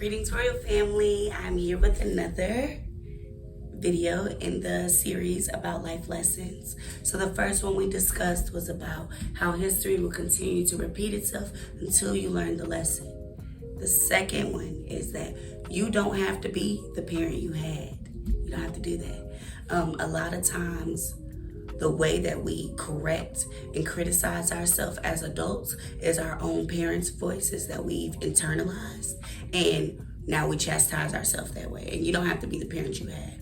Greetings, Royal Family. I'm here with another video in the series about life lessons. So the first one we discussed was about how history will continue to repeat itself until you learn the lesson. The second one is that you don't have to be the parent you had. You don't have to do that. A lot of times, the way that we correct and criticize ourselves as adults is our own parents' voices that we've internalized, and now we chastise ourselves that way. And you don't have to be the parent you had.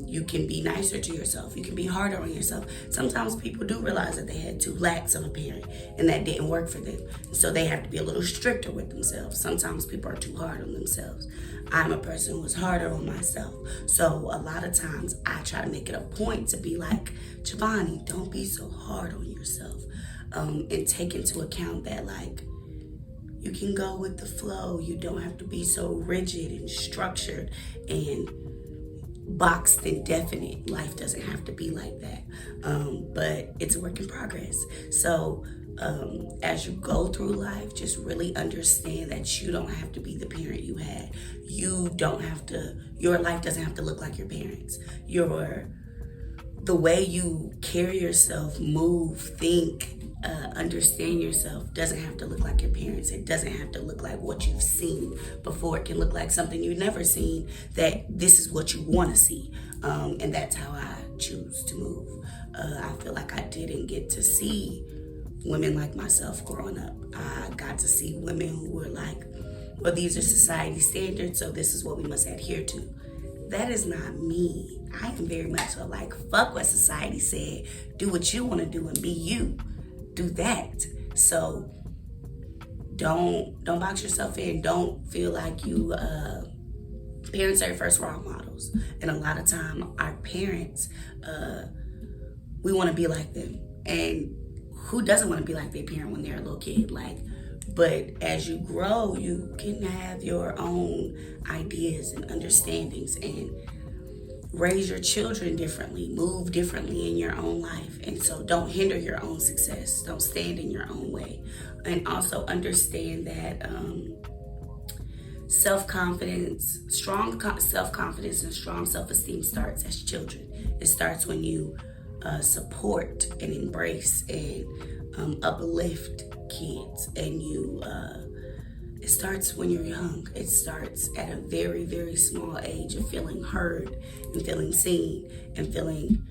You can be nicer to yourself. You can be harder on yourself. Sometimes people do realize that they had two lacks of a parent and that didn't work for them. So they have to be a little stricter with themselves. Sometimes people are too hard on themselves. I'm a person who was harder on myself. So a lot of times I try to make it a point to be like, Giovanni, don't be so hard on yourself. And take into account that like, you can go with the flow. You don't have to be so rigid and structured and boxed and definite. Life doesn't have to be like that. But it's a work in progress. So as you go through life, just really understand that you don't have to be the parent you had. You don't have to, your life doesn't have to look like your parents. The way you carry yourself, move, think, understand yourself doesn't have to look like your parents. It doesn't have to look like what you've seen before. It can look like something you've never seen, that this is what you want to see. And that's how I choose to move. I feel like I didn't get to see women like myself growing up. I got to see women who were like, well, these are society standards, so this is what we must adhere to. That is not me. I am very much so like, fuck what society said. Do what you want to do and be you. Do that. So don't box yourself in. Don't feel like you parents are your first role models. And a lot of time our parents, we want to be like them. And who doesn't want to be like their parent when they're a little kid? But as you grow, you can have your own ideas and understandings and raise your children differently, move differently in your own life. And so don't hinder your own success. Don't stand in your own way. And also understand that self-confidence, strong self-confidence and strong self-esteem starts as children. It starts when you support and embrace and uplift kids, and it starts when you're young. It starts at a very, very small age of feeling heard and feeling seen and feeling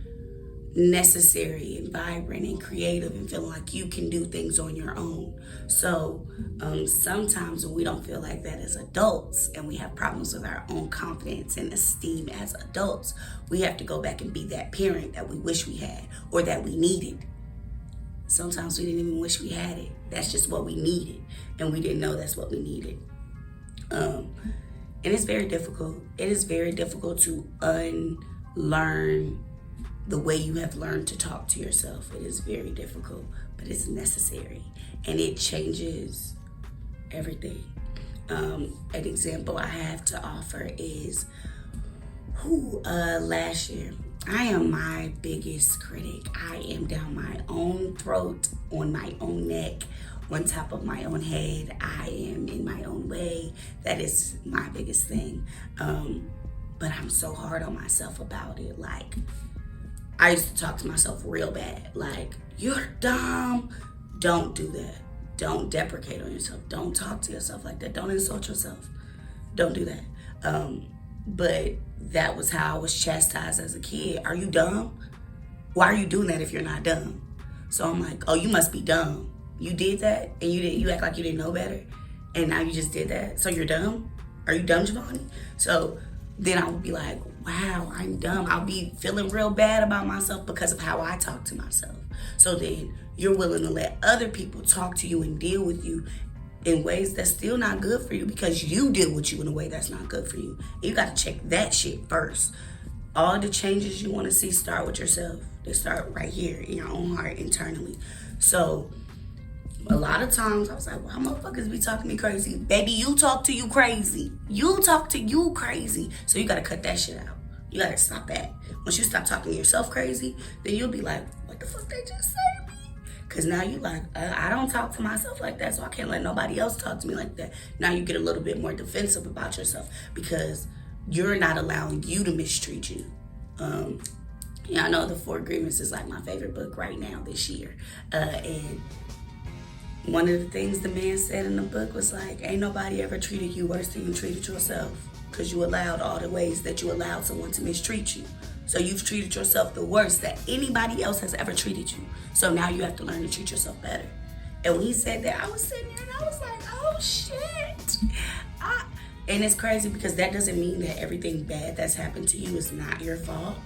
necessary and vibrant and creative and feeling like you can do things on your own. So sometimes when we don't feel like that as adults and we have problems with our own confidence and esteem as adults, we have to go back and be that parent that we wish we had or that we needed. Sometimes we didn't even wish we had it. That's just what we needed. And we didn't know that's what we needed. And it's very difficult. It is very difficult to unlearn the way you have learned to talk to yourself. It is very difficult, but it's necessary. And it changes everything. An example I have to offer is last year, I am my biggest critic. I am down my own throat, on my own neck, on top of my own head. I am in my own way. That is my biggest thing. But I'm so hard on myself about it. Like, I used to talk to myself real bad. Like, you're dumb. Don't do that. Don't deprecate on yourself. Don't talk to yourself like that. Don't insult yourself. Don't do that. But that was how I was chastised as a kid. Are you dumb? Why are you doing that if you're not dumb? So I'm like, oh, you must be dumb. You did that and you act like you didn't know better. And now you just did that. So you're dumb? Are you dumb, Giovanni? So then I would be like, wow, I'm dumb. I'll be feeling real bad about myself because of how I talk to myself. So then you're willing to let other people talk to you and deal with you in ways that's still not good for you because you deal with you in a way that's not good for you. You got to check that shit first. All the changes you want to see start with yourself. They start right here in your own heart internally. So a lot of times I was like, why motherfuckers be talking to me crazy? Baby, you talk to you crazy. You talk to you crazy. So you got to cut that shit out. You got to stop that. Once you stop talking to yourself crazy, then you'll be like, what the fuck they just say to me? Because now you like, I don't talk to myself like that, so I can't let nobody else talk to me like that. Now you get a little bit more defensive about yourself because you're not allowing you to mistreat you. Yeah, I know The Four Agreements is like my favorite book right now this year. And one of the things the man said in the book was like, ain't nobody ever treated you worse than you treated yourself, because you allowed all the ways that you allowed someone to mistreat you. So you've treated yourself the worst that anybody else has ever treated you. So now you have to learn to treat yourself better. And when he said that, I was sitting there and I was like, oh shit. And it's crazy because that doesn't mean that everything bad that's happened to you is not your fault,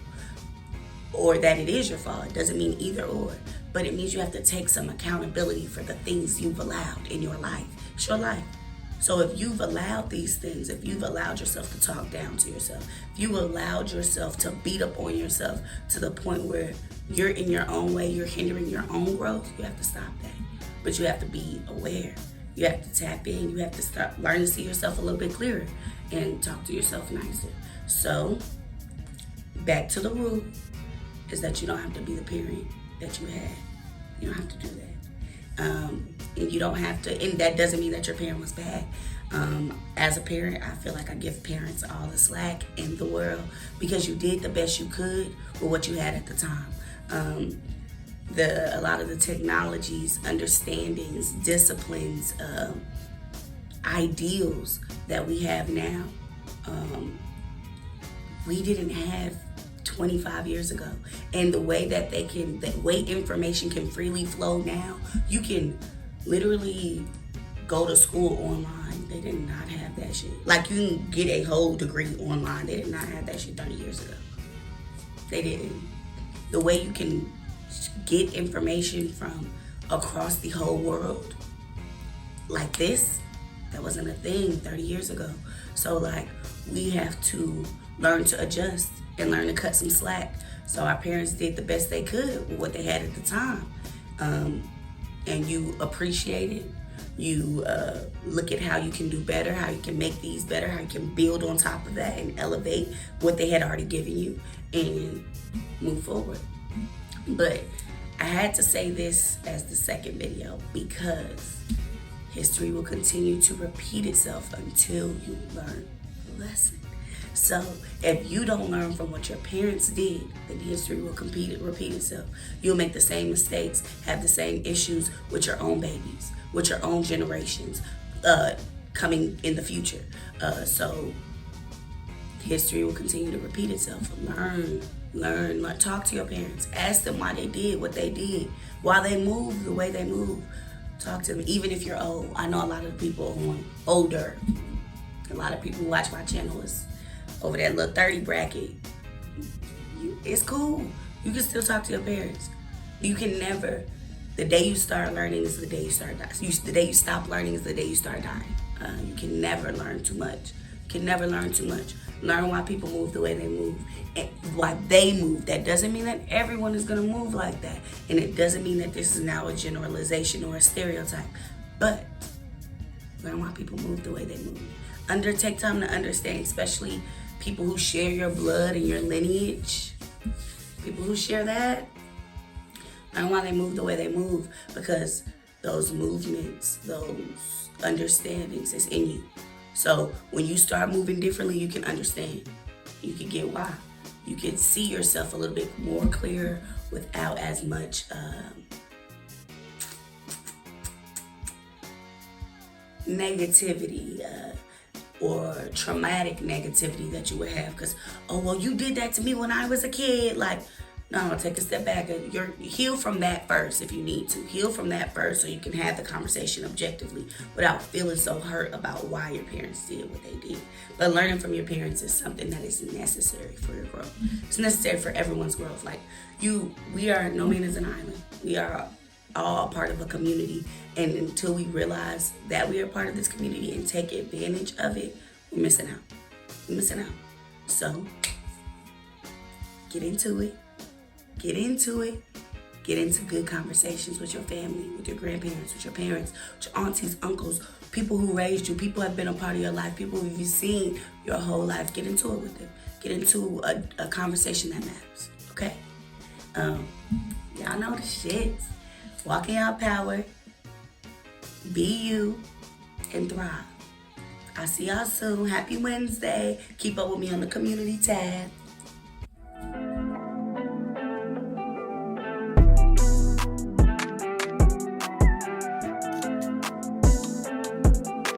or that it is your fault. It doesn't mean either or. But it means you have to take some accountability for the things you've allowed in your life. It's your life. So if you've allowed these things, if you've allowed yourself to talk down to yourself, if you allowed yourself to beat up on yourself to the point where you're in your own way, you're hindering your own growth, you have to stop that. But you have to be aware. You have to tap in. You have to start learning to see yourself a little bit clearer and talk to yourself nicer. So back to the rule is that you don't have to be the parent that you had. You don't have to do that. And you don't have to, and that doesn't mean that your parent was bad. As a parent, I feel like I give parents all the slack in the world because you did the best you could with what you had at the time. A lot of the technologies, understandings, disciplines, ideals that we have now, we didn't have 25 years ago. And the way that the way information can freely flow now, you can literally go to school online. They did not have that shit. Like, you can get a whole degree online. They did not have that shit 30 years ago. They didn't. The way you can get information from across the whole world like this, that wasn't a thing 30 years ago. So like, we have to learn to adjust and learn to cut some slack. So our parents did the best they could with what they had at the time. And you appreciate it. You look at how you can do better, how you can make these better, how you can build on top of that and elevate what they had already given you and move forward. But I had to say this as the second video because history will continue to repeat itself until you learn the lesson. So if you don't learn from what your parents did, then history will repeat itself. You'll make the same mistakes, have the same issues with your own babies, with your own generations coming in the future. So history will continue to repeat itself. Learn, talk to your parents. Ask them why they did what they did, why they moved the way they moved. Talk to them, even if you're old. I know a lot of people who are older. A lot of people who watch my channel is over that little 30 bracket. It's cool. You can still talk to your parents. You can never. The day you start learning is the day you start dying. The day you stop learning is the day you start dying. You can never learn too much. You can never learn too much. Learn why people move the way they move and why they move. That doesn't mean that everyone is going to move like that. And it doesn't mean that this is now a generalization or a stereotype. But learn why people move the way they move. Take time to understand, especially people who share your blood and your lineage. People who share that. Learn why they move the way they move, because those movements, those understandings is in you. So when you start moving differently, you can understand. You can get why. You can see yourself a little bit more clear without as much negativity or traumatic negativity that you would have. Because, oh, well, you did that to me when I was a kid. Like, no, take a step back. Heal from that first if you need to. Heal from that first so you can have the conversation objectively without feeling so hurt about why your parents did what they did. But learning from your parents is something that is necessary for your growth. It's necessary for everyone's growth. Like, we are, no man is an island. We are all part of a community. And until we realize that we are part of this community and take advantage of it, we're missing out. We're missing out. So, get into it. Get into it. Get into good conversations with your family, with your grandparents, with your parents, with your aunties, uncles, people who raised you, people who have been a part of your life, people who you've seen your whole life. Get into it with them. Get into a conversation that matters, okay? Y'all know the shit. Walk in your power, be you, and thrive. I'll see y'all soon. Happy Wednesday. Keep up with me on the community tab.